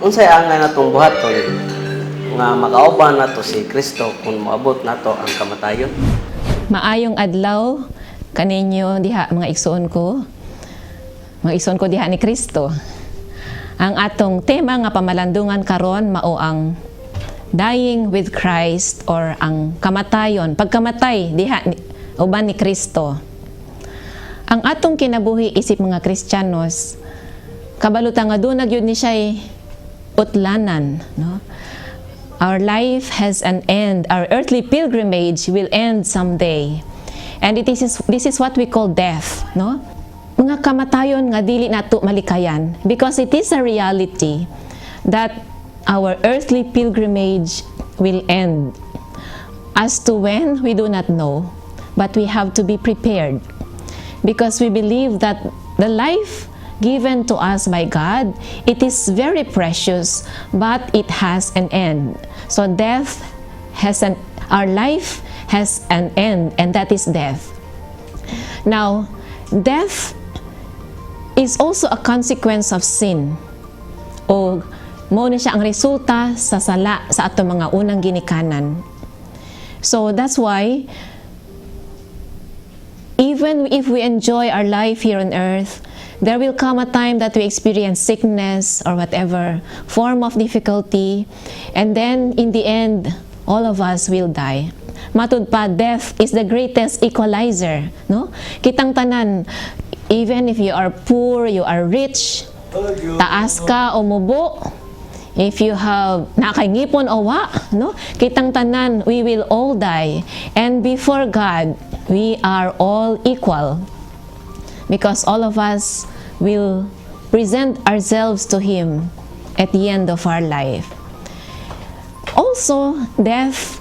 unsay ang natong buhaton nga makauban nato si Kristo kung moabot nato ang kamatayon? Maayong adlaw kaninyo diha mga igsoon ko. Mga igsoon ko diha ni Kristo. Ang atong tema nga pamalandungan karon mao ang dying with Christ or ang kamatayon, pagkamatay diha uban ni Kristo. Ang atong kinabuhi isip mga Kristiyanos, kabalutan nga doon nagyud ni siya utlanan, no? Our life has an end. Our earthly pilgrimage will end someday. And this is what we call death, no? Mga kamatayon nga dili nato malikayan because it is a reality that our earthly pilgrimage will end. As to when, we do not know, but we have to be prepared because we believe that the life given to us by God, it is very precious, but it has an end. So death has our life has an end, and that is death. Now, death is also a consequence of sin. O mao na siya ang resulta sa sala sa atong mga unang ginikanan. So that's why even if we enjoy our life here on earth, there will come a time that we experience sickness or whatever form of difficulty, and then in the end, all of us will die. Matud pa, death is the greatest equalizer, no? Kitang tanan, even if you are poor, you are rich, taas ka o mubo, if you have nakaingipon o wa, no? Kitang tanan, we will all die, and before God, we are all equal because all of us will present ourselves to Him at the end of our life. Also, death,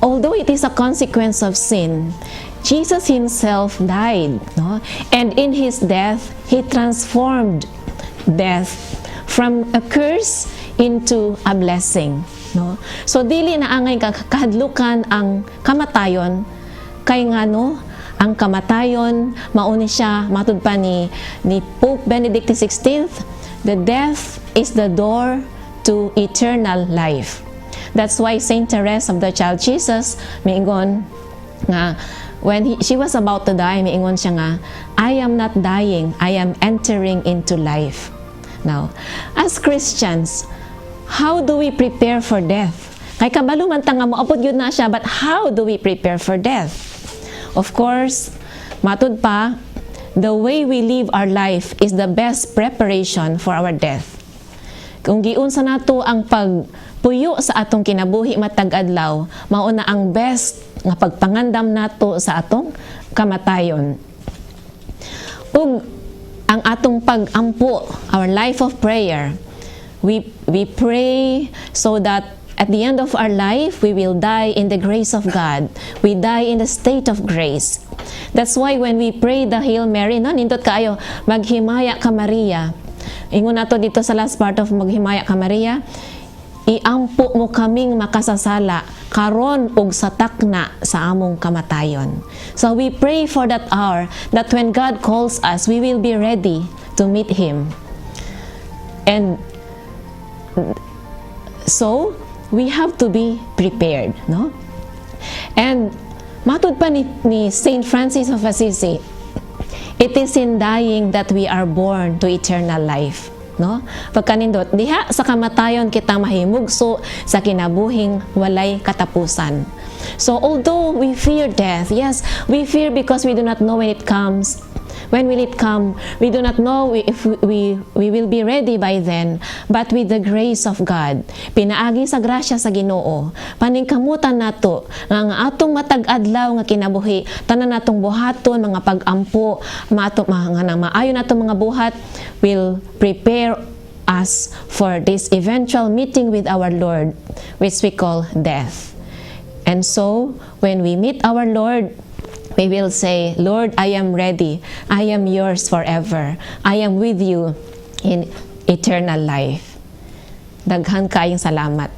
although it is a consequence of sin, Jesus Himself died, no? And in His death, He transformed death from a curse into a blessing, no? So dili na angay kahadlukan ang kamatayon kay ngano ang kamatayon mauni siya matud pa ni Pope Benedict XVI, the death is the door to eternal life. That's why Saint Teresa of the Child Jesus miingon nga when she was about to die, miingon siya nga, I am not dying, I am entering into life. Now, as Christians, how do we prepare for death? Kay kabalo man ta nga moabot yun na siya, but how do we prepare for death? Of course, matud pa, the way we live our life is the best preparation for our death. Kung giunsa nato ang pagpuyo sa atong kinabuhi matag adlaw, mao na ang best nga pagpangandam nato sa atong kamatayon. Ug ang atong pagampo, our life of prayer, we pray so that at the end of our life, we will die in the grace of God. We die in the state of grace. That's why when we pray the Hail Mary, no, nindot kaayo, maghimaya ka Maria. Ingon nato dito sa last part of maghimaya ka Maria, iampo mo kaming makasasala karon ug sa takna sa among kamatayon. So we pray for that hour that when God calls us, we will be ready to meet Him. And so we have to be prepared, no? And matud pa ni Saint Francis of Assisi, it is in dying that we are born to eternal life, no? Pagkanindot diha sa kamatayon kita mahimugso sa kinabuhing walay katapusan. So although we fear death, yes, we fear because we do not know when it comes. When will it come? We do not know if we will be ready by then. But with the grace of God, pinaagi sa grasya sa Ginoo, paningkamutan nato nga atong matag adlaw nga kinabuhi, tanan natong buhaton, mga pagampo, mga maayo natong mga buhat will prepare us for this eventual meeting with our Lord, which we call death. And so, when we meet our Lord, we will say, Lord, I am ready. I am yours forever. I am with you in eternal life. Daghan kayong salamat.